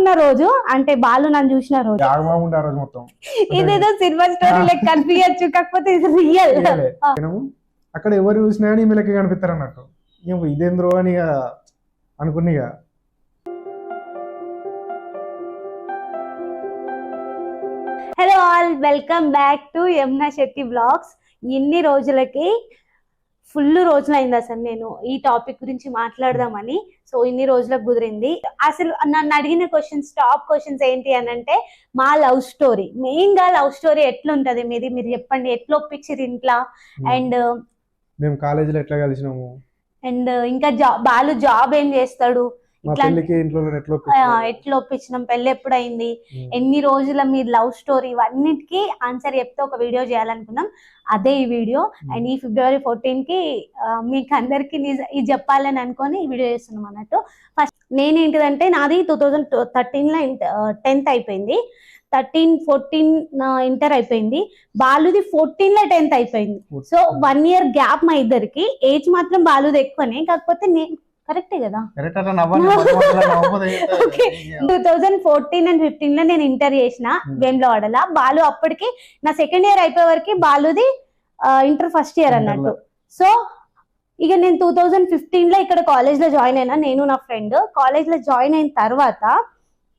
తీసుకున్న రోజు అంటే బాలు నన్ను చూసిన రోజు మొత్తం ఇదేదో సినిమా స్టోరీ లెక్క కనిపించచ్చు, కాకపోతే ఇది రియల్. అక్కడ ఎవరు చూసినా అని వీళ్ళకి కనిపిస్తారు అన్నట్టు. ఇదేంద్రో అని అనుకుని hello all, welcome back to Yamuna Shetty blogs. ఇన్ని రోజులకి ఫుల్ రోజులు అయింది అసలు నేను ఈ టాపిక్ గురించి మాట్లాడదామని. సో ఇన్ని రోజులకు కుదిరింది. అసలు నన్ను అడిగిన క్వశ్చన్స్, టాప్ క్వశ్చన్స్ ఏంటి అని అంటే మా లవ్ స్టోరీ, మెయిన్ గా లవ్ స్టోరీ ఎట్లుంటది మీది, మీరు చెప్పండి. ఎట్లా ఒప్పించారు ఇంట్లో, అండ్ మేము కాలేజీలో ఎట్లా కలిసినాము, అండ్ ఇంకా బాలు జాబ్ ఏం చేస్తాడు, ఎట్లా ఒప్పించినాం, పెళ్లి ఎప్పుడైంది, ఎన్ని రోజుల మీ లవ్ స్టోరీ, ఇవన్నిటికీ ఆన్సర్ చెప్తే ఒక వీడియో చేయాలనుకున్నాం. అదే ఈ వీడియో. అండ్ ఈ February 14 కి మీకు అందరికి ఇది చెప్పాలని అనుకొని ఈ వీడియో చేస్తున్నాం అన్నట్టు. ఫస్ట్ నేనేంటిదంటే నాది 2013లో 10th అయిపోయింది, 13-14 ఇంటర్ అయిపోయింది, బాలుది 14లో 10th అయిపోయింది. సో 1 year గ్యాప్ మా ఇద్దరికి. ఏజ్ మాత్రం బాలుది ఎక్కువనే, కాకపోతే కరెక్టే కదా. 2014 and 15 లో నేను ఇంటర్ చేసిన వేములవాడల. బాలు అప్పటికి నా సెకండ్ ఇయర్ అయిపోయే వరకు బాలుది ఇంటర్ ఫస్ట్ ఇయర్ అన్నట్టు. సో ఇక నేను 2015 లో ఇక్కడ కాలేజ్ లో జాయిన్ అయినా, నేను నా ఫ్రెండ్. కాలేజ్ లో జాయిన్ అయిన తర్వాత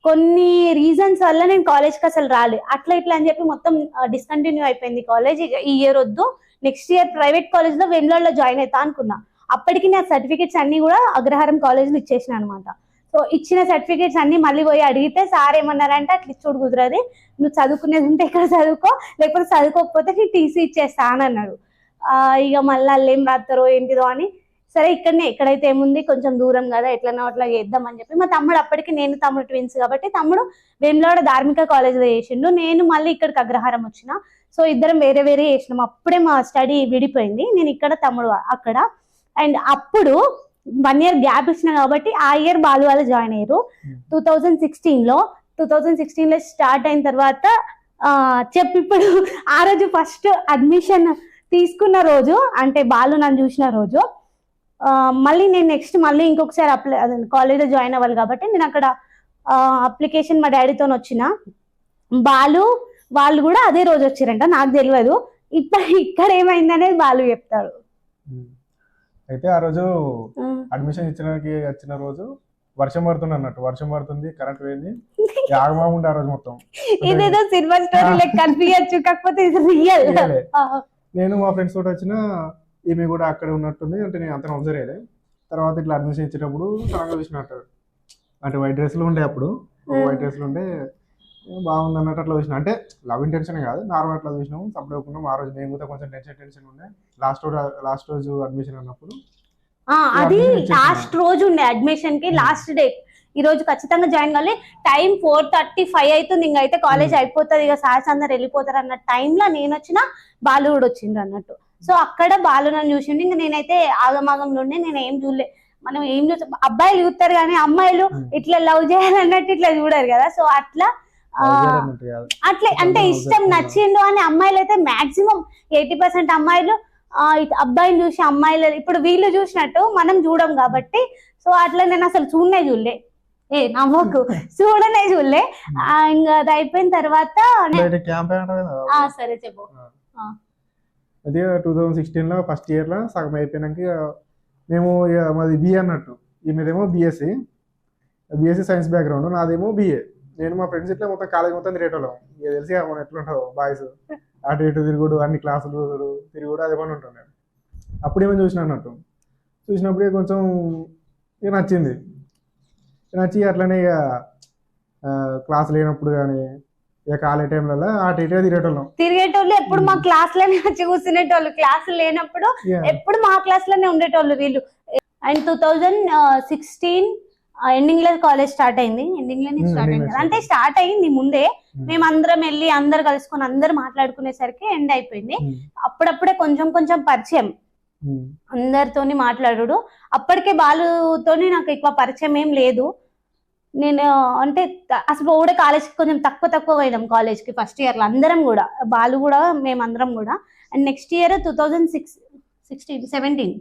కొన్ని రీజన్స్ వల్ల నేను కాలేజ్కి అసలు రాలేదు. అట్లా ఇట్లా అని చెప్పి మొత్తం డిస్కంటిన్యూ అయిపోయింది కాలేజ్. ఈ ఇయర్ వద్దు, నెక్స్ట్ ఇయర్ ప్రైవేట్ కాలేజ్ లో వేములవాడలో జాయిన్ అవుతా అనుకున్నా. అప్పటికి నా సర్టిఫికేట్స్ అన్ని కూడా అగ్రహారం కాలేజ్ లో ఇచ్చేసిన అనమాట. సో ఇచ్చిన సర్టిఫికేట్స్ అన్ని మళ్ళీ పోయి అడిగితే సార్ ఏమన్నారంటే, అట్లా ఇచ్చుడు కుదరది, నువ్వు చదువుకునేది ఉంటే ఇక్కడ చదువుకో, లేకపోతే చదువుకోకపోతే నీ టీసీ ఇచ్చేస్తా అని అన్నాడు. ఇక మళ్ళీ వాళ్ళు ఏం రాస్తారో ఏంటిదో అని, సరే ఇక్కడనే ఎక్కడైతే ఏముంది కొంచెం దూరం కదా, ఎట్లనో అట్లా చేద్దామని చెప్పి మా తమ్ముడు, అప్పటికి నేను తమ్ముడు ట్విన్స్ కాబట్టి తమ్ముడు వేములవాడ ధార్మిక కాలేజ్లో చేసిండు, నేను మళ్ళీ ఇక్కడికి అగ్రహారం వచ్చిన. సో ఇద్దరం వేరే వేరే చేసినాం. అప్పుడే మా స్టడీ విడిపోయింది, నేను ఇక్కడ తమ్ముడు అక్కడ. అండ్ అప్పుడు 1 year గ్యాప్ ఇచ్చిన కాబట్టి ఆ ఇయర్ బాలు వాళ్ళు జాయిన్ అయ్యారు 2016 లో స్టార్ట్ అయిన తర్వాత ఇప్పుడు ఆ రోజు ఫస్ట్ అడ్మిషన్ తీసుకున్న రోజు అంటే బాలు నన్ను చూసిన రోజు, మళ్ళీ నేను నెక్స్ట్ మళ్ళీ ఇంకొకసారి కాలేజ్లో జాయిన్ అవ్వాలి కాబట్టి నేను అక్కడ అప్లికేషన్ మా డాడీతో వచ్చిన. బాలు వాళ్ళు కూడా అదే రోజు వచ్చారంట, నాకు తెలియదు. ఇక్కడ ఏమైందనేది బాలు చెప్తాడు. అయితే ఆ రోజు అడ్మిషన్ వచ్చిన రోజు వర్షం పడుతుంది అన్నట్టు. వర్షం పడుతుంది, కరెంట్ పోయింది, ఆగమాగుండే ఆ రోజు మొత్తం. ఇదేదో సినిమా స్టోరీ లెక్క కనిపించచ్చు, కాకపోతే ఇది రియల్. నేను మా ఫ్రెండ్స్ తోటి వచ్చిన, ఈమె కూడా అక్కడ ఉన్నట్టుంది అంటే నేను అంత అబ్జర్వ్ అయ్యలే. తర్వాత ఇట్లా అడ్మిషన్ ఇచ్చేటప్పుడు సడన్గా చూసినట్టు, అంటే వైట్ డ్రెస్లు ఉండే, అప్పుడు వైట్ డ్రెస్లు ఉండే, బాగుంది అన్నట్టు అట్లా చూసిన. అంటే లవ్ ఇంటెన్షన్ కాదు, నార్మల్ అట్లా చూసినాము, సపోర్ట్ అవుకున్నాం. ఆ రోజు మేము కూడా కొంచెం టెన్షన్ ఉండే. లాస్ట్ రోజు అడ్మిషన్ అన్నప్పుడు అది లాస్ట్ రోజు ఉండే అడ్మిషన్ కి, లాస్ట్ డే. ఈ రోజు ఖచ్చితంగా జాయిన్ కావాలి. టైం 4:35 అవుతుంది, ఇంకా అయితే కాలేజ్ అయిపోతుంది, ఇక సార్స్ అందరు వెళ్ళిపోతారు అన్న టైంలో నేను వచ్చిన, బాలు కూడా వచ్చిండ్రు అన్నట్టు. సో అక్కడ బాలు నన్ను చూసిండు. ఇంకా నేనైతే ఆగమాగంలో ఉండే, నేను ఏం చూడలే. మనం ఏం చూస్తాం, అబ్బాయిలు చూస్తారు కానీ అమ్మాయిలు ఇట్లా లవ్ చేయాలన్నట్టు ఇట్లా చూడరు కదా. సో అట్లా అంటే ఇష్టం, నచ్చిండు అని అమ్మాయిలు అయితే మాక్సిమం 80% అమ్మాయిలు అబ్బాయిని చూసి, అమ్మాయిలు ఇప్పుడు వీళ్ళు చూసినట్టు మనం చూడం కాబట్టి. సో అట్లా నేను అసలు చూడలే, నవ్వకు, చూడలే. ఇంకా అది అయిపోయిన తర్వాత సరే చెప్పు. అదే 2016 లో ఫస్ట్ ఇయర్ లో సగం అయిపోయినాక మేము మాది బిఏ అన్నట్టు. ఈమెదేమో బీఎస్సీ సైన్స్ బ్యాక్గ్రౌండ్, నాదేమో బిఏ. నేను మా ఫ్రెండ్స్ ఇట్లా మొత్తం కాలేజ్ మొత్తం తిరిగేటోళ్ళం. ఇక తెలిసి మనం ఎట్లుంటావు బాయ్స్, అటు ఇటు తిరుగుడు, అన్ని క్లాసులు తిరుగుడు, అదే పని ఉంటుండే. అప్పుడు ఏమో చూసినప్పుడే కొంచెం ఇక నచ్చి అట్లనే ఇక క్లాస్ లేనప్పుడు కానీ, ఇక కాలేజ్ టైంలలో అటు ఇటుగా తిరిగేటోళ్ళు. ఎప్పుడు మా క్లాస్ లోనే వచ్చి కూర్చునేటోళ్ళు, క్లాసులు లేనప్పుడు ఎప్పుడు మా క్లాస్ లోనే ఉండేటోళ్ళు వీళ్ళు. అండ్ 2016 ఎండింగ్ లో కాలేజ్ స్టార్ట్ అయింది. అంటే స్టార్ట్ అయింది ముందే, మేమందరం వెళ్ళి అందరు కలుసుకొని అందరు మాట్లాడుకునేసరికి ఎండ్ అయిపోయింది. అప్పుడప్పుడే కొంచెం పరిచయం, అందరితోని మాట్లాడు. అప్పటికే బాలుతోని నాకు ఎక్కువ పరిచయం ఏం లేదు. నేను అంటే అసలు కూడా కాలేజ్కి కొంచెం తక్కువ పోయినాం కాలేజ్కి ఫస్ట్ ఇయర్ లో అందరం కూడా, బాలు కూడా మేమందరం కూడా. అండ్ నెక్స్ట్ ఇయర్ 2017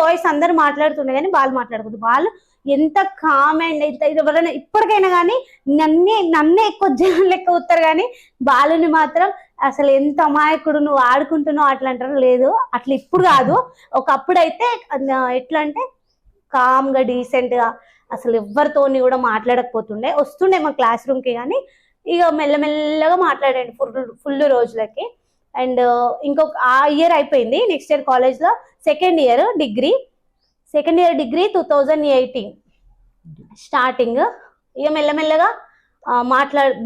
బాయ్స్ అందరు మాట్లాడుతుండే కానీ బాలు మాట్లాడకూడదు. బాలు ఎంత కామ్ అండ్ ఎంత ఎవరైనా ఇప్పటికైనా కానీ నన్నే ఎక్కువ జనం లెక్క అవుతారు, కానీ బాలుని మాత్రం అసలు ఎంత అమాయకుడు, నువ్వు ఆడుకుంటున్నావు అట్లా అంటారు. లేదు అట్లా ఇప్పుడు కాదు, ఒకప్పుడు అయితే ఎట్లా అంటే కామ్ గా డీసెంట్ గా అసలు ఎవరితోని కూడా మాట్లాడకపోతుండే, వస్తుండే మా క్లాస్ రూమ్ కి, కానీ ఇక మెల్లమెల్లగా మాట్లాడండి ఫుల్ రోజులకి. అండ్ ఇంకొక ఆ ఇయర్ అయిపోయింది. నెక్స్ట్ ఇయర్ కాలేజ్ లో సెకండ్ ఇయర్ డిగ్రీ 2018 స్టార్టింగ్. ఇక మెల్లమెల్లగా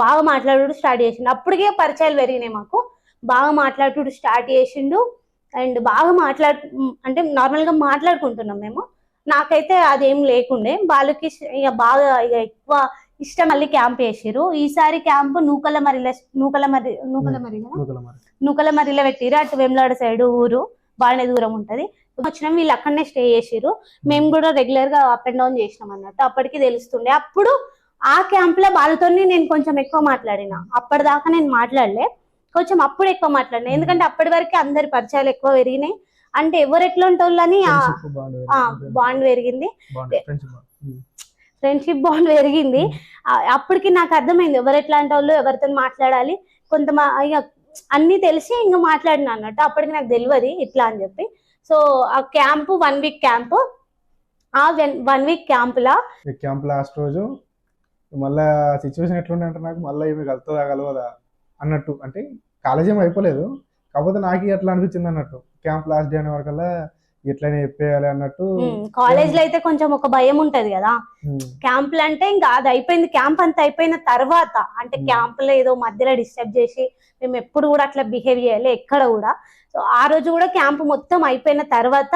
బాగా మాట్లాడు స్టార్ట్ చేసిండు. అప్పటికే పరిచయాలు పెరిగినాయి మాకు, బాగా మాట్లాడుతూ స్టార్ట్ చేసిండు. అండ్ బాగా అంటే నార్మల్ గా మాట్లాడుకుంటున్నాం మేము. నాకైతే అదేం లేకుండే, వాళ్ళకి ఇక బాగా ఇక ఎక్కువ ఇష్టం. మళ్ళీ క్యాంప్ వేసిర్రు. ఈసారి క్యాంప్ నూకలమరిలో పెట్టిరు. అటు వేములాడ సైడ్ ఊరు బాగానే దూరం ఉంటది. వచ్చినాం, వీళ్ళు అక్కడనే స్టే చేసిర్రు. మేము కూడా రెగ్యులర్ గా అప్ అండ్ డౌన్ చేసినాం అన్నట్టు. అప్పటికి తెలుస్తుండే. అప్పుడు ఆ క్యాంప్ లో వాళ్ళతో నేను కొంచెం ఎక్కువ మాట్లాడినా. అప్పటిదాకా నేను మాట్లాడలే, కొంచెం అప్పుడు ఎక్కువ మాట్లాడినా. ఎందుకంటే అప్పటి వరకు అందరి పరిచయాలు ఎక్కువ పెరిగినాయి. అంటే ఎవరు ఎట్లా ఉంటోళ్ళని బాండ్ పెరిగింది, ఫ్రెండ్షిప్ బాండ్ పెరిగింది. అప్పటికి నాకు అర్థమైంది ఎవరు ఎట్లాంటి వాళ్ళు, ఎవరితో మాట్లాడాలి, ఇక అన్ని తెలిసి ఇంకా మాట్లాడినా అన్నట్టు. అప్పటికి నాకు తెలియదు ఇట్లా అని చెప్పి. సో ఆ క్యాంప్ 1 వీక్ క్యాంప్. ఆ 1 వీక్ క్యాంప్ లాస్ట్ రోజు మళ్ళా సిచ్యువేషన్ ఎట్లుండే అంటే, నాకు మళ్ళీ ఏమి కలవదా అన్నట్టు. అంటే కాలేజ్ ఏమి అయిపోలేదు, కాకపోతే నాకు అట్లా అనిపించింది అన్నట్టు. క్యాంప్ లాస్ట్ డే అనే వరకల్లా ఎట్లయినా చెప్పేయాలి అన్నట్టు. కాలేజ్ లో అయితే కొంచెం ఒక భయం ఉంటది కదా క్యాంపులు అంటే. ఇంకా అది అయిపోయింది, క్యాంప్ అంతా అయిపోయిన తర్వాత అంటే క్యాంప్ లో ఏదో మధ్యలో డిస్టర్బ్ చేసి మేము ఎప్పుడు కూడా అట్లా బిహేవ్ చేయాలి ఎక్కడ కూడా. సో ఆ రోజు కూడా క్యాంప్ మొత్తం అయిపోయిన తర్వాత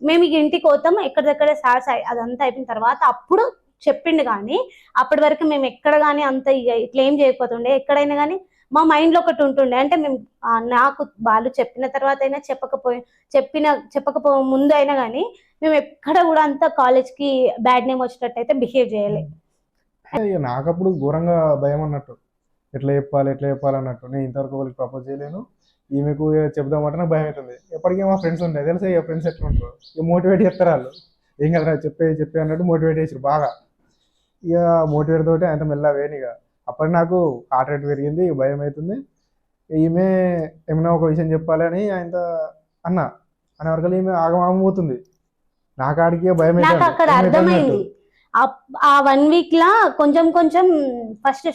మేము ఇక ఇంటికి పోతాం, ఎక్కడిదక్కడే సార్స్ అదంతా అయిపోయిన తర్వాత అప్పుడు చెప్పిండు. కానీ అప్పటి వరకు మేము ఎక్కడ కానీ అంత ఇక ఇట్లా ఏం చేయకపోతుండే. ఎక్కడైనా కానీ మా మైండ్ లో ఒకటి ఉంటుండే, అంటే మేము నాకు వాళ్ళు చెప్పిన తర్వాత అయినా చెప్పకపో ముందు అయినా కానీ మేము ఎక్కడ కూడా అంత కాలేజ్ కి బ్యాడ్ నేమ్ వచ్చేటట్టు అయితే బిహేవ్ చేయలే. నాకు అప్పుడు ఘోరంగా భయం అన్నట్టు, ఎట్లా చెప్పాలి అన్నట్టు. నేను ఇంతవరకు వాళ్ళకి ప్రపోజ్ చేయలేను, ఈమెకు చెప్దామంటే నాకు భయం అవుతుంది. ఎప్పటికీ మా ఫ్రెండ్స్ ఉంటాయి తెలుసా, ఇక ఫ్రెండ్స్ ఎట్లా ఉంటారు, ఇక మోటివేట్ చేస్తారు వాళ్ళు. ఏం కదా చెప్పే అన్నట్టు మోటివేట్ చేసారు బాగా. ఇక మోటివేట్ తోటి ఆయన మెల్లగా వేయను. ఇక అప్పటి నాకు హార్ట్ రేట్ పెరిగింది, భయం అవుతుంది. ఈమె ఏమైనా ఒక విషయం చెప్పాలి అని ఆయనతో అనే వరకు ఈమె ఆగమాగమవుతుంది. నాకు ఆడికి భయం నాకు అక్కడ అర్థమైంది. ఆ 1 వీక్ లా కొంచెం ఫస్ట్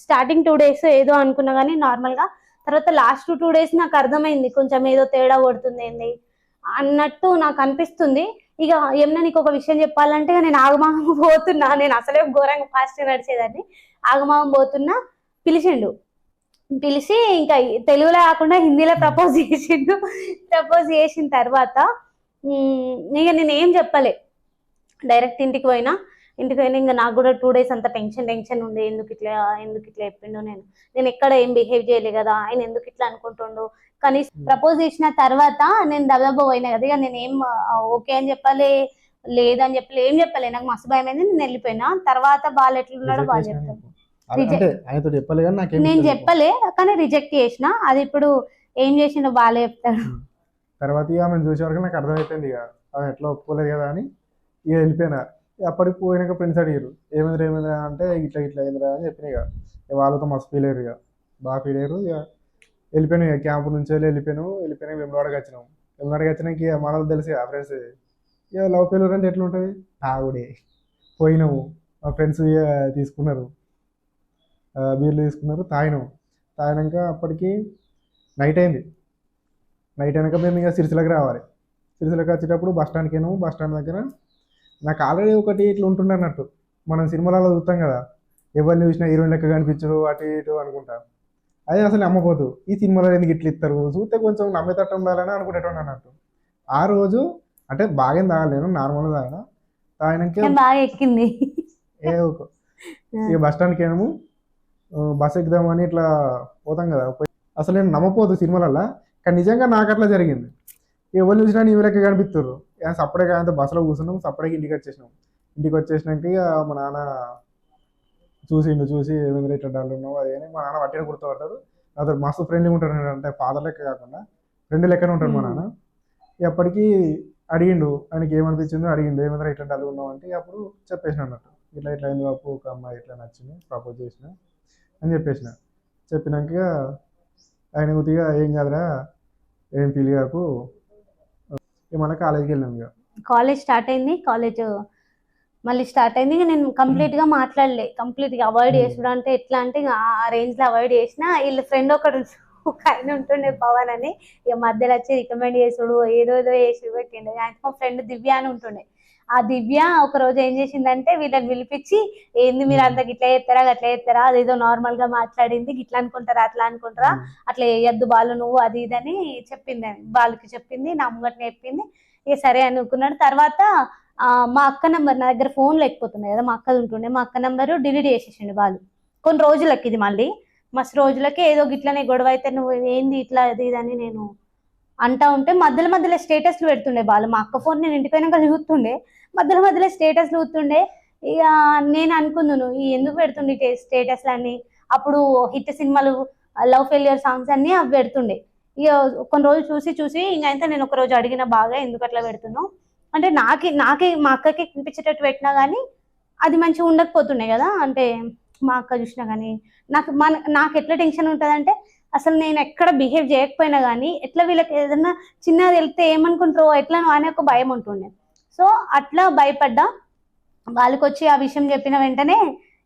స్టార్టింగ్ 2 days ఏదో అనుకున్నా కానీ నార్మల్ గా, తర్వాత లాస్ట్ 2 days నాకు అర్థమైంది కొంచెం ఏదో తేడా కొడుతుంది ఏంది అన్నట్టు నాకు అనిపిస్తుంది. ఇక ఏమన్నా నీకు ఒక విషయం చెప్పాలంటే నేను ఆగమాగం పోతున్నా, నేను అసలే ఘోరంగా ఫాస్ట్ నడిచేదాన్ని, ఆగమాగం పోతున్నా. పిలిచి ఇంకా తెలుగులో కాకుండా హిందీలో ప్రపోజ్ చేసిండు. ప్రపోజ్ చేసిన తర్వాత ఇక నేను ఏం చెప్పలే, డైరెక్ట్ ఇంటికి పోయినా. ఇంకా నాకు కూడా 2 days అంత టెన్షన్ ఉండే. ఎందుకు ఇట్లా చెప్పిండు, నేను ఎక్కడ ఏం బిహేవ్ చేయలే కదా, ఆయన ఎందుకు ఇట్లా అనుకుంటుండు. కానీ ప్రపోజ్ చేసిన తర్వాత నేను దెబ్బ పోయినా కదా, ఇక నేను ఏం ఓకే అని చెప్పలే, లేదని చెప్పలే, ఏం చెప్పలే. నాకు మస్తు భయం అయింది, నేను వెళ్ళిపోయినా. తర్వాత వాళ్ళు ఎట్లున్నాడో వాళ్ళు చెప్తాను. నేను చెప్పలే కానీ రిజెక్ట్ చేసిన. అది ఇప్పుడు ఏం చేసిండో బాలే చెప్తాడు. తర్వాత ఆమెను చూసే వరకు నాకు అర్థమైపోయింది, ఇక ఆమె ఎట్లా ఒప్పుకోలేదు కదా అని ఇక వెళ్ళిపోయినా. అప్పటికి పోయినాక ఫ్రెండ్స్ అడిగారు ఏమైందిరా అంటే ఇట్లా అయిందిరా అని చెప్పిన. ఇక వాళ్ళతో మస్తు ఫీల్ అయ్యారు, ఇక బాగా ఫీల్ అయ్యారు. ఇక వెళ్ళిపోయాను, ఇక క్యాంప్ నుంచి వెళ్ళిపోయాను. వెములవాడకి వచ్చినాక ఇక మనకు తెలిసి ఆ ఫ్రెండ్స్ ఇక లవ్ ఫెయిల్యూర్ అంటే ఎట్లా ఉంటుంది. ఆవిడే పోయినాము, మా ఫ్రెండ్స్ తీసుకున్నారు, బీర్లు తీసుకున్నారు, తాగినాక అప్పటికి నైట్ అయింది. నైట్ అయినాక మేము ఇక సిరిసిల్లకి రావాలి. సిరిసిల్లకి వచ్చేటప్పుడు బస్ స్టాండ్కి వెళ్ళాము. బస్ స్టాండ్ దగ్గర నాకు ఆల్రెడీ ఒకటి ఇట్లా ఉంటుండే అన్నట్టు, మనం సినిమాలలో చూస్తాం కదా, ఎవరిని చూసినా హీరోయిన్ లెక్క కనిపించరు అటు ఇటు అనుకుంటా. అదే అసలు నమ్మపోదు, ఈ సినిమాలో ఎందుకు ఇట్లా ఇస్తారు, చూస్తే కొంచెం నమ్మేటట్టు ఉండాలని అనుకునేటోడు అన్నట్టు. ఆ రోజు అంటే బాగా తాగలేను, నార్మల్గా తాగినాక బాగా ఎక్కింది. ఇక బస్ స్టాండ్కి వెళ్ళాము. బస్ ఎక్కుదామని ఇట్లా పోతాం కదా, అసలు నేను నమ్మపోదు సినిమాలల్లో, కానీ నిజంగా నాకు అట్లా జరిగింది. ఎవరు చూసినా నీ లెక్క కనిపిస్తారు. సపరేట్గా అంత బస్సులో కూర్చున్నాం, సపరేట్గా ఇంటికి వచ్చేసినాక ఇక మా నాన్న చూసి ఏమైంది ఇట్లా డల్ ఉన్నావు అది అని. మా నాన్న వట్టిన గుర్తుపడతారు, నాతో మస్తు ఫ్రెండ్లీగా ఉంటారు. అంటే ఫాదర్ లెక్క కాకుండా ఫ్రెండ్ లెక్కనే ఉంటారు మా నాన్న. ఎప్పటికీ అడిగిండు, ఆయనకి ఏమనిపించిందో అడిగిండు, ఏమైనా ఇట్లా డల్ ఉన్నావు అంటే అప్పుడు చెప్పేసిన అన్నట్టు, ఇట్లా ఇట్లా అయింది బాపు, ఒక అమ్మాయి ఇట్లా నచ్చింది, ప్రపోజ్ చేసిన అని చెప్పేసిన. చెప్పినాక ఆయన కొద్దిగా ఏం కాదురా, ఏం ఫీల్ కాకు, ఏమన్నా కాలేజీకి వెళ్ళాం ఇక. కాలేజ్ స్టార్ట్ అయింది, కాలేజ్ మళ్ళీ స్టార్ట్ అయింది. ఇక నేను కంప్లీట్ గా మాట్లాడలే, కంప్లీట్ గా అవాయిడ్ చేసుడు అంటే ఎట్లా అంటే ఇక ఆ రేంజ్ లో అవాయిడ్ చేసిన. వీళ్ళ ఫ్రెండ్ ఒక ఆయన ఉంటుండే పవన్ అని, ఇక మధ్యలో వచ్చి రికమెండ్ చేసుడు ఏదో ఏదో చేసి పెట్టిండు. ఆయన మా ఫ్రెండ్ దివ్య అని ఉంటుండే. ఆ దివ్య ఒక రోజు ఏం చేసిందంటే వీళ్ళని పిలిపించి, ఏంది మీరు అంత గిట్లా చేస్తారా గట్లా చేస్తారా, అదేదో నార్మల్ గా మాట్లాడింది, గిట్లా అనుకుంటారా అట్లా అనుకుంటారా, అట్లా వేయద్దు బాలు నువ్వు అది ఇది అని చెప్పింది. బాలుకి చెప్పింది, నా ముంగట్ని చెప్పింది. ఇక సరే అనుకున్నాడు. తర్వాత మా అక్క నంబర్ నా దగ్గర ఫోన్ లేకపోతుండే కదా, మా అక్కది ఉంటుండే, మా అక్క నంబరు డిలీట్ చేసేసిండు బాలు. కొన్ని రోజులకి, ఇది మళ్ళీ మస్తు రోజులకి ఏదో గిట్లనే గొడవ అయితే నువ్వు ఏంది ఇట్లా అది ఇది అని నేను అంటా ఉంటే మధ్యలో మధ్యలో స్టేటస్లు పెడుతుండే బాలు. మా అక్క ఫోన్ నేను ఇంటికి పోయినాక చూస్తుండే, మధ్యలో మధ్యలో స్టేటస్లు చూస్తుండే. ఇక నేను అనుకున్నాను ఈ ఎందుకు పెడుతుండే స్టేటస్లు అన్ని, అప్పుడు హిట్ సినిమాలు లవ్ ఫెయిల్యూర్ సాంగ్స్ అన్ని అవి పెడుతుండే. ఇక కొన్ని రోజులు చూసి చూసి ఇంకైతే నేను ఒక రోజు అడిగిన బాగా ఎందుకు అట్లా పెడుతున్నావు అంటే, నాకే మా అక్కకి కనిపించేటట్టు పెట్టినా కానీ అది మంచిగా ఉండకపోతుండే కదా. అంటే మా అక్క చూసినా కానీ నాకు ఎట్లా టెన్షన్ ఉంటుంది అంటే, అసలు నేను ఎక్కడ బిహేవ్ చేయకపోయినా కానీ ఎట్లా వీళ్ళకి ఏదైనా చిన్నది వెళ్తే ఏమనుకుంటారో ఎట్లా అనే ఒక భయం ఉంటుండే. సో అట్లా భయపడ్డా. వాళ్ళకి వచ్చి ఆ విషయం చెప్పిన వెంటనే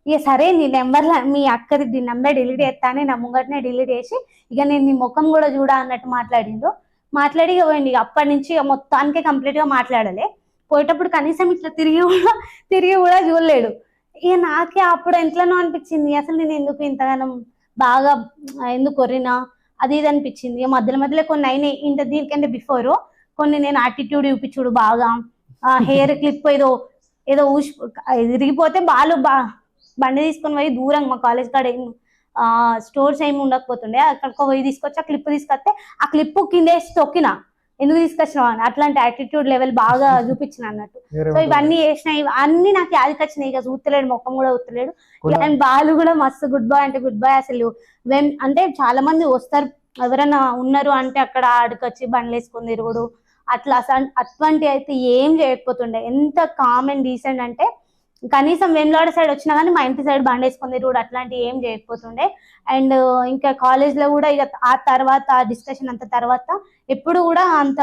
ఇక సరే నీ నెంబర్లో మీ అక్కది నెంబర్ డిలీట్ చేస్తానే, నా ముంగటనే డిలీట్ చేసి ఇక నేను నీ ముఖం కూడా చూడా అన్నట్టు మాట్లాడిండు. మాట్లాడి ఇక పోయింది. ఇక అప్పటి నుంచి ఇక మొత్తానికే కంప్లీట్గా మాట్లాడలే. పోయేటప్పుడు కనీసం ఇట్లా తిరిగి కూడా చూడలేడు. ఇక నాకే అప్పుడు ఎంతనో అనిపించింది, అసలు నేను ఎందుకు ఇంతగానం బాగా ఎందుకు కొర్రినా అది ఇది అనిపించింది. ఇక మధ్యలో మధ్యలో కొన్ని అయినాయి. ఇంత దీనికంటే బిఫోర్ కొన్ని నేను యాటిట్యూడ్ చూపించుడు బాగా, హెయిర్ క్లిప్ ఏదో ఊసి విరిగిపోతే బండి తీసుకొని పోయి దూరం మా కాలేజ్ కాడ స్టోర్స్ ఏమి ఉండకపోతుండే, అక్కడికి పోయి తీసుకొచ్చి ఆ క్లిప్ తీసుకొస్తే ఆ క్లిప్ కింద వేసి తొక్కిన, ఎందుకు తీసుకొచ్చినావు అని. అట్లాంటి యాటిట్యూడ్ లెవెల్ బాగా చూపించిన అన్నట్టు. సో ఇవన్నీ చేసినాయి, అన్ని నాకు యాదికి వచ్చినాయి. ఇక చూస్తలేడు, ముఖం కూడా చూస్తలేడు. అండ్ బాలు కూడా మస్తు గుడ్ బాయ్ అంటే గుడ్ బాయ్. అసలు అంటే చాలా మంది వస్తారు, ఎవరైనా ఉన్నారు అంటే అక్కడ ఆడికొచ్చి బండ్లు వేసుకొని తిరుగుడు అట్లా, అటువంటి అయితే ఏం చేయకపోతుండే. ఎంత కామ్ అండ్ డీసెంట్ అంటే కనీసం వేములవాడ సైడ్ వచ్చినా కానీ మా ఇంటి సైడ్ బండి వేసుకొని తిరుగుడు అట్లాంటివి ఏం చేయకపోతుండే. అండ్ ఇంకా కాలేజ్ లో కూడా ఇక ఆ తర్వాత ఆ డిస్కషన్ అంత తర్వాత ఎప్పుడు కూడా అంత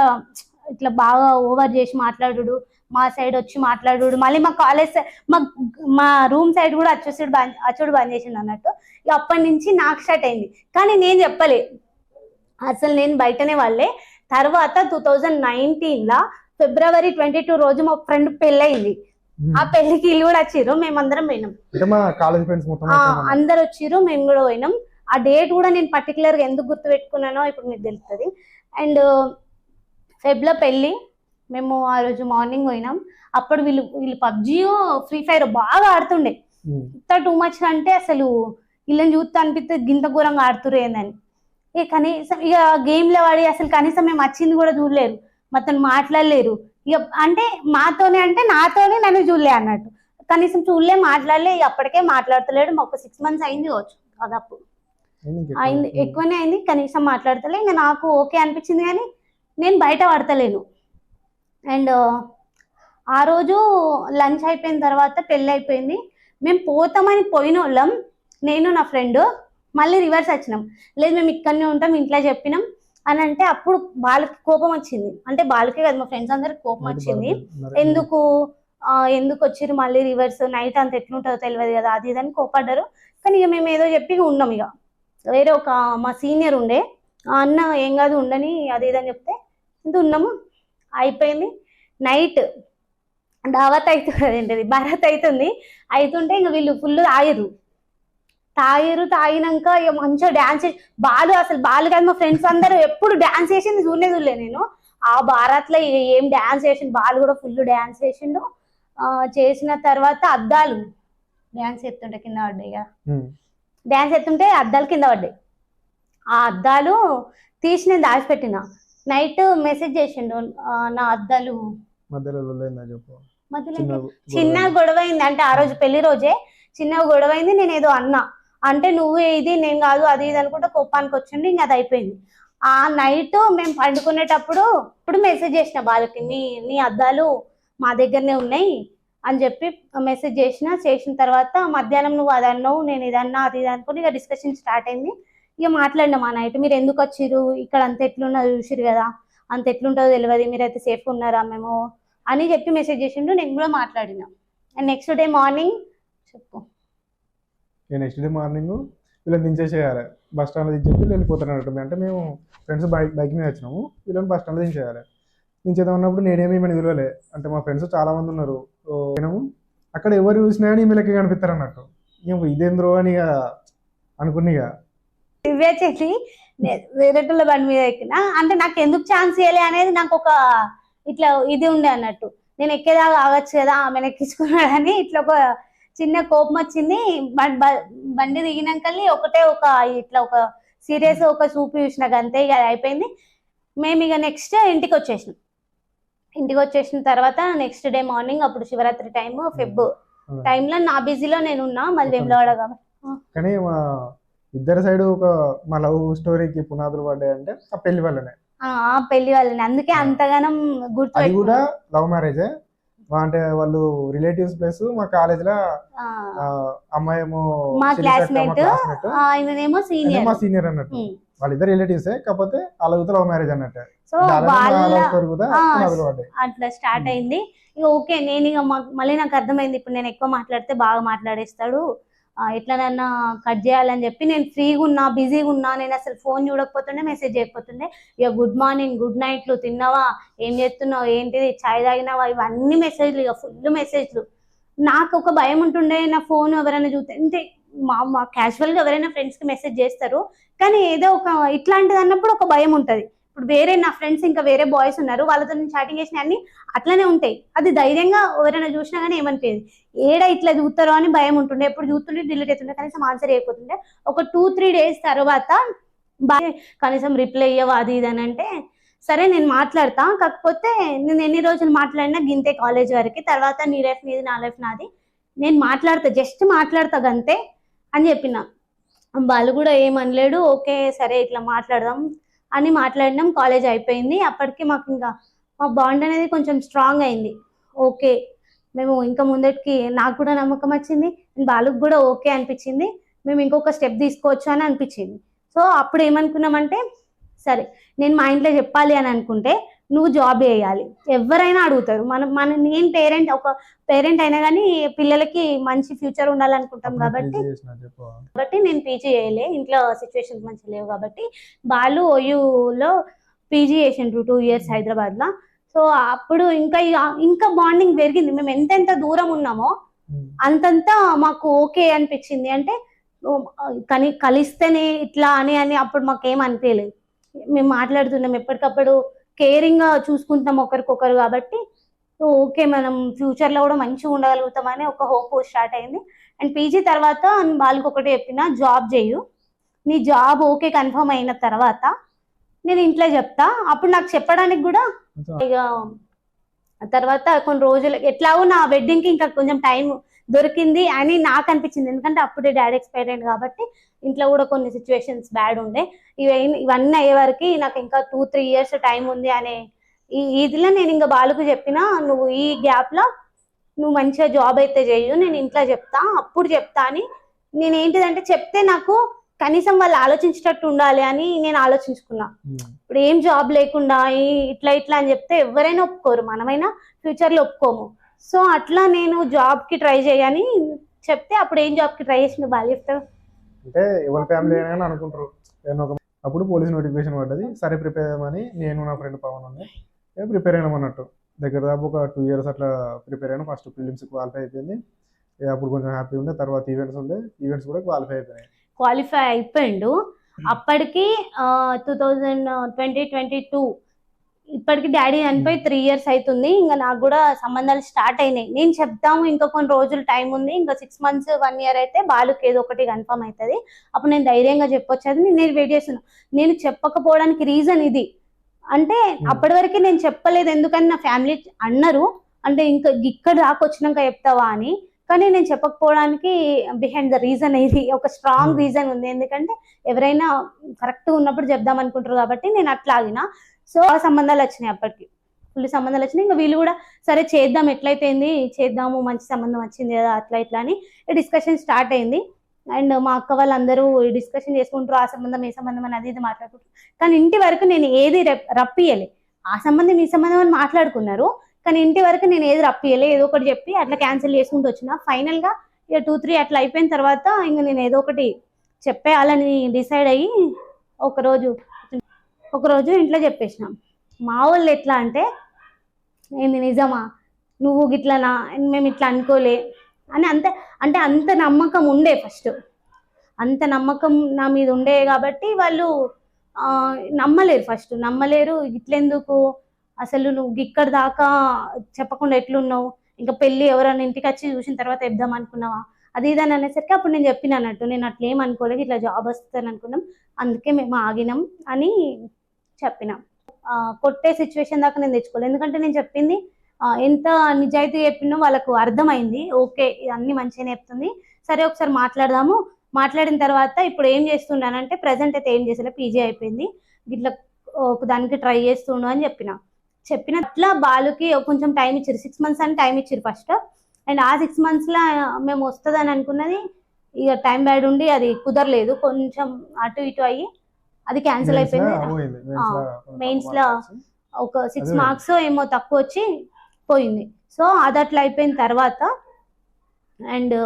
ఇట్లా బాగా ఓవర్ చేసి మాట్లాడు, మా సైడ్ వచ్చి మాట్లాడు, మళ్ళీ మా కాలేజ్ మా రూమ్ సైడ్ కూడా అచ్చుడు బంద్ చేసిండు అన్నట్టు. ఇక అప్పటి నుంచి నాకు స్టార్ట్ అయింది. కానీ నేను చెప్పలే, అసలు నేను బయటనే వాళ్ళే. తర్వాత 2019 ఫిబ్రవరి 22 రోజు మా ఫ్రెండ్ పెళ్ళయింది. ఆ పెళ్లికి ఇల్లు కూడా వచ్చిర్రు, మేమందరం పోయినాం. అందరు వచ్చిర్రు, మేము కూడా పోయినాం. ఆ డేట్ కూడా నేను పర్టికులర్ గా ఎందుకు గుర్తు పెట్టుకున్నానో ఇప్పుడు మీకు తెలుస్తుంది. అండ్ ఫెబ్లో పెళ్లి, మేము ఆ రోజు మార్నింగ్ పోయినాం. అప్పుడు వీళ్ళు పబ్జీ ఫ్రీ ఫైర్ బాగా ఆడుతుండే. ఇంత టూ మచ్ అంటే అసలు వీళ్ళని చూస్తే అనిపిస్తే గింత ఘోరంగా ఆడుతురు ఏందని. ఇక కనీసం ఇక గేమ్ లో వాడి అసలు కనీసం మేము వచ్చింది కూడా చూడలేరు, మొత్తం మాట్లాడలేరు. ఇక అంటే మాతోనే అంటే నాతోనే నన్ను చూడలే అన్నట్టు, కనీసం చూడలే, మాట్లాడలే. అప్పటికే మాట్లాడతలేడు. మాకు 6 months అయింది కావచ్చు, దాదాపు అయింది, ఎక్కువనే అయింది. కనీసం మాట్లాడతలే. ఇంకా నాకు ఓకే అనిపించింది కానీ నేను బయట పడతలేను. అండ్ ఆ రోజు లంచ్ అయిపోయిన తర్వాత పెళ్ళి అయిపోయింది. మేము పోతామని పోయిన వాళ్ళం, నేను నా ఫ్రెండ్. మళ్ళీ రివర్స్ వచ్చినాం, లేదు మేము ఇక్కడనే ఉంటాం ఇంట్లో చెప్పినాం అని అంటే అప్పుడు వాళ్ళకి కోపం వచ్చింది. అంటే వాళ్ళకే కదా, మా ఫ్రెండ్స్ అందరికి కోపం వచ్చింది. ఎందుకు వచ్చిర్రు మళ్ళీ రివర్స్, నైట్ అంత ఎట్లుంటుందో తెలియదు కదా అది ఇదని కోపడ్డారు. కానీ ఇక మేము ఏదో చెప్పి ఉన్నాం. ఇక వేరే ఒక మా సీనియర్ ఉండే, అన్న ఏం కాదు ఉండని అది ఇదని చెప్తే ఇంత ఉన్నాము. అయిపోయింది. నైట్ దావత్ అవుతుంది, ఏంటది భరత్ అవుతుంటే ఇంకా వీళ్ళు ఫుల్ తాగినాక ఇక మంచిగా డాన్స్ చేసి బాలు కాదు మా ఫ్రెండ్స్ అందరూ ఎప్పుడు డాన్స్ చేసింది చూడలే నేను. ఆ భారత్లో ఇక ఏం డాన్స్ చేసిండు, బాలు కూడా ఫుల్ డాన్స్ చేసిండు. చేసిన తర్వాత అద్దాలు డాన్స్ ఎత్తుంటే కింద పడ్డాయి. ఇక డాన్స్ ఎత్తుంటే అద్దాలు కింద పడ్డాయి. ఆ అద్దాలు తీసి నేను దాచిపెట్టిన. నైట్ మెసేజ్ చేసిండు, నా అద్దాలు మధ్యలో చిన్న గొడవ అయింది. అంటే ఆ రోజు పెళ్లి రోజే చిన్న గొడవ అయింది. నేను ఏదో అన్నా అంటే నువ్వు ఇది నేను కాదు అది ఇది అనుకుంటే కోపానికి వచ్చింది. ఇంకా అది అయిపోయింది. ఆ నైట్ మేము పండుకునేటప్పుడు ఇప్పుడు మెసేజ్ చేసిన బాలుకి, నీ అద్దాలు మా దగ్గరనే ఉన్నాయి అని చెప్పి మెసేజ్ చేసిన తర్వాత మధ్యాహ్నం నువ్వు అది అన్నావు, నేను ఇది అన్నా, అది ఇది అనుకుని ఇక డిస్కషన్ స్టార్ట్ అయింది. ఇక మాట్లాడినాం ఆ నైట్, మీరు ఎందుకు వచ్చిర్రు, ఇక్కడ అంత ఎట్లున్నదో చూసిరు కదా, అంత ఎట్లుంటుందో తెలియదు, మీరైతే సేఫ్గా ఉన్నారా మేము అని చెప్పి మెసేజ్ చేసిండు. నేను కూడా మాట్లాడినా. అండ్ నెక్స్ట్ డే మార్నింగ్ చెప్పు. నెక్స్ట్ డే మార్నింగ్ వీళ్ళని దించేసేయాలి, బస్ స్టాండ్లో దించేసి వెళ్ళిపోతున్నట్టుంది. అంటే మేము ఫ్రెండ్స్ బైక్ మీద వచ్చినాము, వీళ్ళని బస్ స్టాండ్లో దించేయాలి. దించేద్దాం అన్నప్పుడు నేనేమి ఈమెను విలువలే, అంటే మా ఫ్రెండ్స్ చాలా మంది ఉన్నారు. నేను అక్కడ ఎవరు చూసినా కానీ ఈమెలకి కనిపిస్తారు అన్నట్టు. ఇదేంద్రో అని ఇక అనుకుని ఇక దివ్య చెల్లి వేరేటోళ్ళ బండి మీద ఎక్కిన, అంటే నాకు ఎందుకు ఛాన్స్ ఇవ్వాలి అనేది నాకు ఒక ఇట్లా ఇది ఉండే అన్నట్టు. నేను ఎక్కేదాకా ఆగచ్చు కదా, ఆమెను ఎక్కించుకున్నాడని ఇట్లా ఒక చిన్న కోపం వచ్చింది. బండి దిగినాకల్ని ఇట్లా ఒక సీరియస్ ఒక చూపు చూసినాక అంతే, ఇక అయిపోయింది. మేము ఇక నెక్స్ట్ ఇంటికి వచ్చేసిన తర్వాత నెక్స్ట్ డే మార్నింగ్, అప్పుడు శివరాత్రి టైం, ఫెబ్ టైంలో నా బిజీలో నేను ఉన్నా, మాది వేములవాడ కాబట్టి. కానీ మా ఇద్దరు సైడ్ ఒక మా లవ్ స్టోరీకి పునాదులు పడ్డాయి అంటే ఆ పెళ్లి వల్లనే. పెళ్లి వాళ్ళని అందుకే అంతగానం గుర్తు. అది కూడా లవ్ మ్యారేజే, అంటే వాళ్ళు రిలేటివ్స్ ప్లస్ మా కాలేజ్ లో అమ్మాయి ఏమో మా క్లాస్మేట్, ఆయననేమో సీనియర్, మా సీనియర్ అన్నట్టు. వాళ్ళిద్దరు రిలేటివ్స్, కాకపోతే వాళ్ళ లవ్ మ్యారేజ్ అన్నట్టు. సో అట్లా స్టార్ట్ అయింది. ఇక ఓకే, నేను ఇక మళ్ళీ నాకు అర్థమైంది, ఇప్పుడు నేను ఎక్కువ మాట్లాడితే బాగా మాట్లాడేస్తాడు, ఎట్లనన్నా కట్ చేయాలని చెప్పి నేను ఫ్రీగా ఉన్నా, బిజీగా ఉన్నా. నేను అసలు ఫోన్ చూడకపోతుండే, మెసేజ్ చేయకపోతుండే. ఇక గుడ్ మార్నింగ్, గుడ్ నైట్లు, తిన్నావా, ఏం చేస్తున్నావు, ఏంటిది, చాయ్ తాగినావా, ఇవన్నీ మెసేజ్లు, ఇక ఫుల్ మెసేజ్లు. నాకు ఒక భయం ఉంటుండే, నా ఫోన్ ఎవరైనా చూస్తే, అంటే మా క్యాజువల్గా ఎవరైనా ఫ్రెండ్స్కి మెసేజ్ చేస్తారు, కానీ ఏదో ఒక ఇట్లాంటిది అన్నప్పుడు ఒక భయం ఉంటుంది. ఇప్పుడు వేరే నా ఫ్రెండ్స్ ఇంకా వేరే బాయ్స్ ఉన్నారు, వాళ్ళతో నేను చాటింగ్ చేసిన అన్ని అట్లనే ఉంటాయి. అది ధైర్యంగా ఎవరైనా చూసినా కానీ ఏమనిపించేది, ఏడా ఇట్లా చూస్తారో అని భయం ఉంటుండే. ఎప్పుడు చూస్తుండే డిలీట్ అవుతుండే, కనీసం ఆన్సర్ అయిపోతుండే. ఒక 2-3 days తర్వాత కనీసం రిప్లై అయ్యవా అది ఇది అని అంటే, సరే నేను మాట్లాడతా, కాకపోతే నేను ఎన్ని రోజులు మాట్లాడినా గింతే కాలేజ్ వరకు, తర్వాత నీ లైఫ్ నీది, నా లైఫ్ నాది, నేను మాట్లాడతా, జస్ట్ మాట్లాడతా గంతే అని చెప్పిన. వాళ్ళు కూడా ఏమనలేడు, ఓకే సరే ఇట్లా మాట్లాడదాం అని మాట్లాడినాం. కాలేజ్ అయిపోయింది. అప్పటికి మాకు ఇంకా మా బాండ్ అనేది కొంచెం స్ట్రాంగ్ అయింది. ఓకే, మేము ఇంకా ముందటికి, నాకు కూడా నమ్మకం వచ్చింది, వాళ్ళకి కూడా ఓకే అనిపించింది, మేము ఇంకొక స్టెప్ తీసుకోవచ్చు అని అనిపించింది. సో అప్పుడు ఏమనుకున్నామంటే, సరే నేను మా ఇంట్లో చెప్పాలి అని అనుకుంటే నువ్వు జాబ్ చేయాలి. ఎవరైనా అడుగుతారు, నేను ఒక పేరెంట్ అయినా కానీ పిల్లలకి మంచి ఫ్యూచర్ ఉండాలనుకుంటాం కాబట్టి నేను పీజీ చేయలే, ఇంట్లో సిచ్యువేషన్స్ మంచి లేవు కాబట్టి. వాళ్ళు ఓయూలో పీజీ చేసిండ్రు 2 years హైదరాబాద్లో. సో అప్పుడు ఇంకా బాండింగ్ పెరిగింది. మేము ఎంతెంత దూరం ఉన్నామో అంతంతా మాకు ఓకే అనిపించింది. అంటే కలిస్తేనే ఇట్లా అని అప్పుడు మాకు ఏం అనిపించలేదు. మేము మాట్లాడుతున్నాం, ఎప్పటికప్పుడు కేరింగ్ గా చూసుకుంటాం ఒకరికొకరు కాబట్టి ఓకే, మనం ఫ్యూచర్ లో కూడా మంచిగా ఉండగలుగుతామని ఒక హోప్ స్టార్ట్ అయింది. అండ్ పీజీ తర్వాత వాళ్ళకి ఒకటి చెప్పిన, జాబ్ చేయు, నీ జాబ్ ఓకే కన్ఫర్మ్ అయిన తర్వాత నేను ఇంట్లో చెప్తా. అప్పుడు నాకు చెప్పడానికి కూడా ఇక తర్వాత కొన్ని రోజులు ఎట్లాగో నా వెడ్డింగ్ కి ఇంకా కొంచెం టైం దొరికింది అని నాకు అనిపించింది. ఎందుకంటే అప్పుడే డాడీ ఎక్స్పైర్ అయింది కాబట్టి ఇంట్లో కూడా కొన్ని సిచ్యువేషన్స్ బ్యాడ్ ఉండే. ఇవన్నీ అయ్యే వరకు నాకు ఇంకా 2-3 years టైం ఉంది అనే ఇదిలో నేను ఇంకా బాలుకు చెప్పిన, నువ్వు ఈ గ్యాప్ లో నువ్వు మంచిగా జాబ్ అయితే చేయు, నేను ఇంట్లో చెప్తా, అప్పుడు చెప్తా అని. నేను ఏంటిదంటే చెప్తే నాకు కనీసం వాళ్ళు ఆలోచించేటట్టు ఉండాలి అని నేను ఆలోచించుకున్నా. ఇప్పుడు ఏం జాబ్ లేకుండా ఇట్లా అని చెప్తే ఎవరైనా ఒప్పుకోరు, మనమైనా ఫ్యూచర్ లో ఒప్పుకోము. సో అట్లా నేను జాబ్ కి ట్రై చేయని చెప్తే, అప్పుడు ఏం జాబ్ కి ట్రై చేసిన బాగా చెప్తారు అంటే ఎవరి ఫ్యామిలీ అయినా అనుకుంటారు. అప్పుడు పోలీస్ నోటిఫికేషన్ పడ్డది, సరే ప్రిపేర్ అయ్యామని నేను నా ఫ్రెండ్ పవన్ ఉండే ప్రిపేర్ అయినాం అన్నట్టు. దగ్గర దాపు ఒక 2 years అట్లా ప్రిపేర్ అయినా. ఫస్ట్ ప్రిలిమ్స్ క్వాలిఫై అయిపోయింది, అప్పుడు కొంచెం హ్యాపీ ఉండే. తర్వాత ఈవెంట్స్ కూడా క్వాలిఫై అయిపోయిండు. అప్పటికి 2022 ఇప్పటికి డాడీ చనిపోయి 3 years అవుతుంది. ఇంకా నాకు కూడా సంబంధాలు స్టార్ట్ అయినాయి. నేను చెప్తాము ఇంకా కొన్ని రోజులు టైం ఉంది, ఇంకా 6 months 1 year అయితే బాలుకి ఏదో ఒకటి కన్ఫర్మ్ అవుతుంది, అప్పుడు నేను ధైర్యంగా చెప్పొచ్చు. నేను వెయిట్ చేస్తున్నా. నేను చెప్పకపోవడానికి రీజన్ ఇది, అంటే అప్పటి వరకు నేను చెప్పలేదు. ఎందుకని నా ఫ్యామిలీ అన్నారు, అంటే ఇంకా ఇక్కడ దాకా వచ్చినాక చెప్తావా అని. కానీ నేను చెప్పకపోవడానికి బిహైండ్ ద రీజన్ ఇది ఒక స్ట్రాంగ్ Hmm. రీజన్ ఉంది. ఎందుకంటే ఎవరైనా కరెక్ట్ ఉన్నప్పుడు చెప్దాం అనుకుంటారు కాబట్టి నేను అట్లా ఆగిన. సో ఆ సంబంధాలు వచ్చినాయి, అప్పటికి ఫుల్ సంబంధాలు వచ్చినాయి. ఇంకా వీళ్ళు కూడా సరే చేద్దాం, ఎట్లయితే ఏంది చేద్దాము, మంచి సంబంధం వచ్చింది కదా అట్లా ఇట్లా అని డిస్కషన్ స్టార్ట్ అయింది. అండ్ మా అక్క వాళ్ళందరూ డిస్కషన్ చేసుకుంటారు, ఆ సంబంధం ఏ సంబంధం అని అది ఇది మాట్లాడుకుంటారు. కానీ ఇంటి వరకు నేను ఏది రప్పియలే. ఆ సంబంధం ఈ సంబంధం అని మాట్లాడుకున్నారు, కానీ ఇంటి వరకు నేను ఏది రప్పియలే. ఏదో ఒకటి చెప్పి అట్లా క్యాన్సిల్ చేసుకుంటూ వచ్చిన. ఫైనల్ గా ఇక 2-3 అట్లా అయిపోయిన తర్వాత ఇంకా నేను ఏదో ఒకటి చెప్పేయాలని డిసైడ్ అయ్యి ఒకరోజు ఇంట్లో చెప్పేసిన. మా వాళ్ళు ఎట్లా అంటే, ఏంది నిజమా, నువ్వు గిట్లనా, మేము ఇట్లా అనుకోలే అని అంటే అంత నమ్మకం ఉండే. ఫస్ట్ అంత నమ్మకం నా మీద ఉండే కాబట్టి వాళ్ళు నమ్మలేరు. ఇట్లెందుకు అసలు నువ్వు ఇక్కడ దాకా చెప్పకుండా ఎట్లున్నావు, ఇంకా పెళ్ళి ఎవరైనా ఇంటికి వచ్చి చూసిన తర్వాత చెప్దాం అనుకున్నావా, అది ఇది అని అనేసరికి అప్పుడు నేను చెప్పిన అన్నట్టు, నేను అట్లా ఏం అనుకోలేదు, ఇట్లా జాబ్ వస్తుందని అనుకున్నాం, అందుకే మేము ఆగినాం అని చెప్పిన. కొట్టే సిచ్యువేషన్ దాకా నేను తెచ్చుకోలేదు, ఎందుకంటే నేను చెప్పింది ఎంత నిజాయితీ చెప్పినో వాళ్ళకు అర్థమైంది. ఓకే అన్ని మంచిగానే చెప్తుంది, సరే ఒకసారి మాట్లాడదాము. మాట్లాడిన తర్వాత ఇప్పుడు ఏం చేస్తున్నానంటే ప్రజెంట్ అయితే ఏం చేసలే, పీజీ అయిపోయింది, ఇట్లా ఒక దానికి ట్రై చేస్తుండు అని చెప్పిన అట్లా బాలుకి కొంచెం టైం ఇచ్చారు. 6 months అని టైం ఇచ్చారు ఫస్ట్. అండ్ ఆ 6 months లా మేము వస్తుందని అనుకున్నది, ఇక టైం బ్యాడ్ ఉండి అది కుదరలేదు, కొంచెం అటు ఇటు అయ్యి అది క్యాన్సిల్ అయిపోయింది. మెయిన్స్ లో ఒక 6 marks ఏమో తక్కువ వచ్చి పోయింది. సో అది అట్లా అయిపోయిన తర్వాత అండ్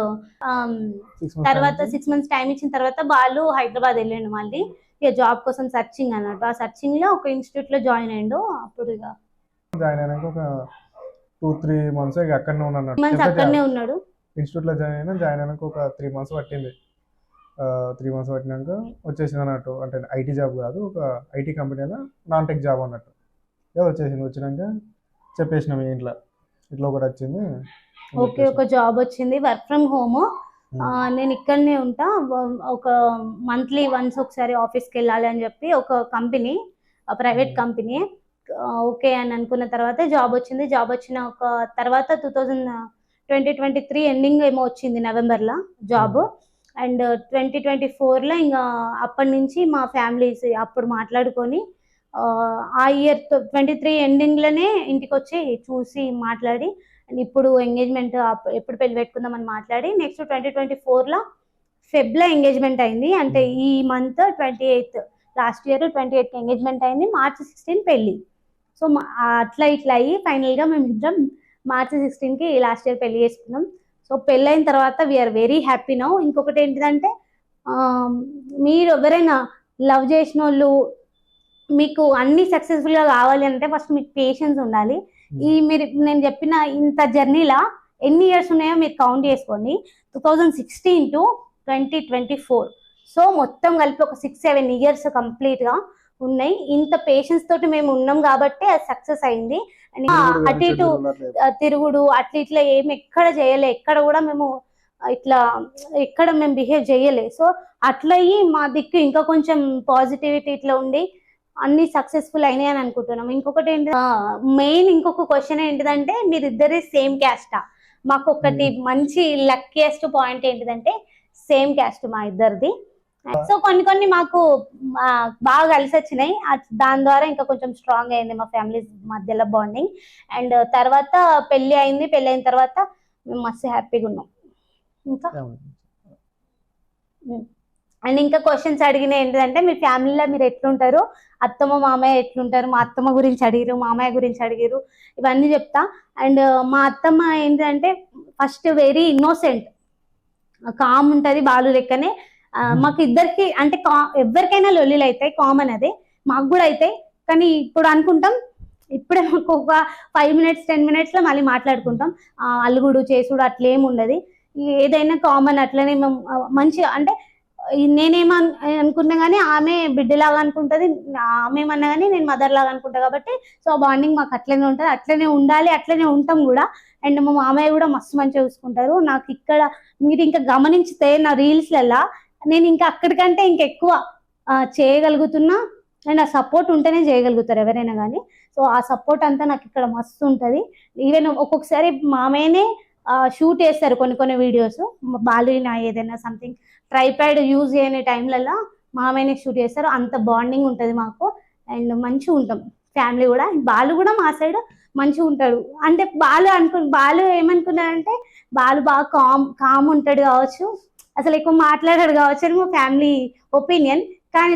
తర్వాత 6 months టైం ఇచ్చిన తర్వాత బాలు హైదరాబాద్ వెళ్ళండు మళ్ళీ, ఇక జాబ్ కోసం సర్చింగ్ అన్నట్టు. ఆ సర్చింగ్ లో ఒక ఇన్స్టిట్యూట్ లో జాయిన్ అయ్యిండు. అప్పుడు ఇక జాయిన్ అయినాక ఒక 2-3 months అక్కడనే ఉన్నాడు. మంత్స్ అక్కడనే ఉన్నాడు. ఇన్స్టిట్యూట్ లో జాయిన్ అయినాక ఒక 3 months పట్టింది. 3 months పట్టినాక వచ్చేసింది అన్నట్టు. అంటే ఐటీ జాబ్ కాదు, ఒక ఐటీ కంపెనీలో నాన్ టెక్ జాబ్ అన్నట్టు. వచ్చేసింది. వచ్చినాక చెప్పేసినాం ఇంట్లో ఇట్లా ఒకటి వచ్చింది. ఓకే ఒక జాబ్ వచ్చింది, వర్క్ ఫ్రమ్ హోమ్. నేను ఇక్కడనే ఉంటా, ఒక మంత్లీ వన్స్ ఒకసారి ఆఫీస్కి వెళ్ళాలి అని చెప్పి ఒక కంపెనీ, ప్రైవేట్ కంపెనీ. ఓకే అని అనుకున్న తర్వాత జాబ్ వచ్చింది. జాబ్ వచ్చిన ఒక తర్వాత 2023 ఎండింగ్ ఏమో వచ్చింది నవంబర్లో జాబ్. అండ్ 2024లో ఇంకా అప్పటి నుంచి మా ఫ్యామిలీస్ అప్పుడు మాట్లాడుకొని ఆ ఇయర్ 23 ఎండింగ్లోనే ఇంటికి వచ్చి చూసి మాట్లాడి, అండ్ ఇప్పుడు ఎంగేజ్మెంట్ ఎప్పుడు పెళ్లి పెట్టుకుందామని మాట్లాడి నెక్స్ట్ 2024లో ఫెబ్లో ఎంగేజ్మెంట్ అయింది. అంటే ఈ month 28th, last year 28th engagement అయింది, March 16 పెళ్ళి. సో అట్లా ఇట్లా అయ్యి ఫైనల్గా మేము ఇద్దరం March 16కి లాస్ట్ ఇయర్ పెళ్లి చేసుకున్నాం. సో పెళ్ళైన తర్వాత వీఆర్ వెరీ హ్యాపీ నౌ. ఇంకొకటి ఏంటిదంటే మీరు ఎవరైనా లవ్ చేసిన వాళ్ళు మీకు అన్ని సక్సెస్ఫుల్గా కావాలి అంటే ఫస్ట్ మీకు పేషెన్స్ ఉండాలి. నేను చెప్పిన ఇంత జర్నీలా ఎన్ని ఇయర్స్ ఉన్నాయో మీరు కౌంట్ చేసుకోండి. 2016 to 2024, సో మొత్తం కలిపి ఒక 6-7 years కంప్లీట్గా ఉన్నాయి. ఇంత పేషెన్స్ తోటి మేము ఉన్నాం కాబట్టి అది సక్సెస్ అయింది. అండ్ అటు ఇటు తిరుగుడు అట్లా ఇట్లా ఏమి ఎక్కడ చేయలే, ఎక్కడ కూడా మేము ఇట్లా ఎక్కడ మేము బిహేవ్ చేయలే. సో అట్లా అయ్యి మా దిక్కు ఇంకా కొంచెం పాజిటివిటీ ఇట్లా ఉండి అన్ని సక్సెస్ఫుల్ అయినాయి అని అనుకుంటున్నాం. ఇంకొకటి ఏంటి, మెయిన్ ఇంకొక క్వశ్చన్ ఏంటిదంటే మీరిద్దరే సేమ్ క్యాస్టా? మాకు ఒకటి మంచి లక్కీయెస్ట్ పాయింట్ ఏంటిదంటే సేమ్ క్యాస్ట్ మా ఇద్దరిది. సో కొన్ని మాకు బాగా కలిసి వచ్చినాయి, దాని ద్వారా ఇంకా కొంచెం స్ట్రాంగ్ అయింది మా ఫ్యామిలీ మధ్యలో బాండింగ్. అండ్ తర్వాత పెళ్లి అయింది, పెళ్లి అయిన తర్వాత మేము మస్తు హ్యాపీగా ఉన్నాం. ఇంకా అండ్ ఇంకా క్వశ్చన్స్ అడిగిన ఏంటిదంటే మీ ఫ్యామిలీలో మీరు ఎట్లుంటారు, అత్తమ్మ మామయ్య ఎట్లుంటారు, మా అత్తమ్మ గురించి అడిగిరు, మామయ్య గురించి అడిగిరు, ఇవన్నీ చెప్తా. అండ్ మా అత్తమ్మ ఏంటంటే ఫస్ట్ వెరీ ఇన్నోసెంట్, కామ్ ఉంటుంది బాలు లెక్కనే. మాకు ఇద్దరికి అంటే ఎవరికైనా లొల్లిలు అవుతాయి, కామన్ అదే, మాకు కూడా అవుతాయి. కానీ ఇప్పుడు అనుకుంటాం, ఇప్పుడే మాకు ఒక 5 minutes 10 minutes లో మళ్ళీ మాట్లాడుకుంటాం. అలుగుడు చేసుడు అట్లేం ఉండదు, ఏదైనా కామన్. అట్లనే మేము మంచిగా అంటే నేనేమనుకున్నా కానీ ఆమె బిడ్డలాగా అనుకుంటుంది, ఆమె ఏమన్నా కానీ నేను మదర్ లాగా అనుకుంటా. కాబట్టి సో బాండింగ్ మాకు అట్లనే ఉంటుంది, అట్లనే ఉండాలి, అట్లనే ఉంటాం కూడా. అండ్ మా మామయ్య కూడా మస్తు మంచిగా చూసుకుంటారు. నాకు ఇక్కడ మీరు ఇంకా గమనించితే నా రీల్స్లలో నేను ఇంకా అక్కడికంటే ఇంకెక్కువ చేయగలుగుతున్నా. అండ్ ఆ సపోర్ట్ ఉంటేనే చేయగలుగుతారు ఎవరైనా కానీ. సో ఆ సపోర్ట్ అంతా నాకు ఇక్కడ మస్తు ఉంటుంది. ఈవెన్ ఒక్కొక్కసారి మామయ్యనే షూట్ చేస్తారు కొన్ని వీడియోస్. బాలునా ఏదైనా సంథింగ్ ట్రైప్యాడ్ యూజ్ చేయని టైంలలో మామయ్యనే షూట్ చేస్తారు. అంత బాండింగ్ ఉంటుంది మాకు అండ్ మంచిగా ఉంటాం ఫ్యామిలీ కూడా. బాలు కూడా మా సైడ్ మంచిగా ఉంటాడు. అంటే బాలు ఏమనుకున్నాడంటే బాలు బాగా కామ్ ఉంటాడు కావచ్చు, అసలు ఎక్కువ మాట్లాడాడు కావచ్చు అని మా ఫ్యామిలీ ఒపీనియన్. కానీ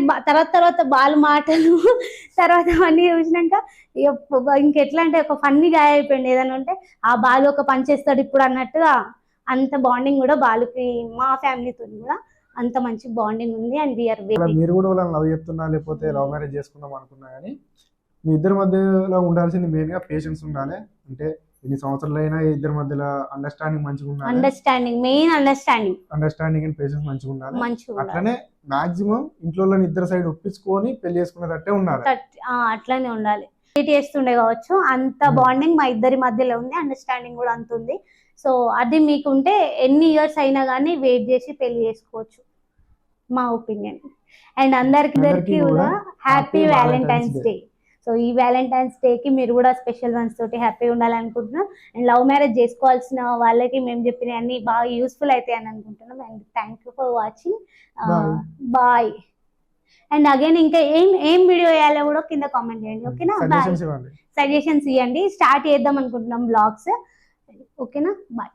తర్వాత బాలు మాటలు తర్వాత అన్నీ చూసినాక ఇంకెట్లా అంటే ఒక ఫన్నీగా అయిపోయింది. ఏదైనా ఉంటే ఆ బాలు ఒక పని చేస్తాడు ఇప్పుడు అన్నట్టుగా అంత బాండింగ్ కూడా బాలుకి మా ఫ్యామిలీతో కూడా అంత మంచి బాండింగ్ ఉంది. అండ్ వీఆర్ మీరు కూడా వాళ్ళని లవ్ చెప్తున్నా లేకపోతే లవ్ మ్యారేజ్ చేసుకుందాం అనుకున్నా కానీ మీ ఇద్దరి మధ్యలో ఉండాల్సింది మెయిన్ గా పేషెన్స్ ఉండాలి. అంటే ఎన్ని సంవత్సరాలు అయినా ఇద్దరి మధ్యలో అండర్స్టాండింగ్ మంచిగా ఉండాలి. మెయిన్ అండర్స్టాండింగ్ అండ్ పేషెన్స్ మంచిగా ఉండాలి. అట్లనే మాక్సిమం ఇంట్లో ఇద్దరు సైడ్ ఒప్పించుకొని పెళ్లి చేసుకునేటట్టే ఉండాలి. అట్లానే ఉండాలి. చేస్తుండే కావచ్చు అంత బాండింగ్ మా ఇద్దరి మధ్యలో ఉంది. అండర్స్టాండింగ్ కూడా అంత ఉంది. సో అది మీకుంటే ఎన్ని ఇయర్స్ అయినా కానీ వెయిట్ చేసి పెళ్లి చేసుకోవచ్చు మా ఒపీనియన్. అండ్ అందరికి కూడా హ్యాపీ వ్యాలంటైన్స్ డే. సో ఈ వ్యాలంటైన్స్ డేకి మీరు కూడా స్పెషల్ వన్స్ తోటి హ్యాపీగా ఉండాలనుకుంటున్నాం. అండ్ లవ్ మ్యారేజ్ చేసుకోవాల్సిన వాళ్ళకి మేము చెప్పిన అన్ని బాగా యూస్ఫుల్ అవుతాయి అని అనుకుంటున్నాం. And thank you for watching. Bye. And again ఇంకా ఏం వీడియో వేయాలో కూడా కింద కామెంట్ చేయండి. ఓకేనా? బాయ్. సజెషన్స్ ఇవ్వండి. స్టార్ట్ చేద్దాం అనుకుంటున్నాం బ్లాగ్స్. ఓకేనా? బాయ్.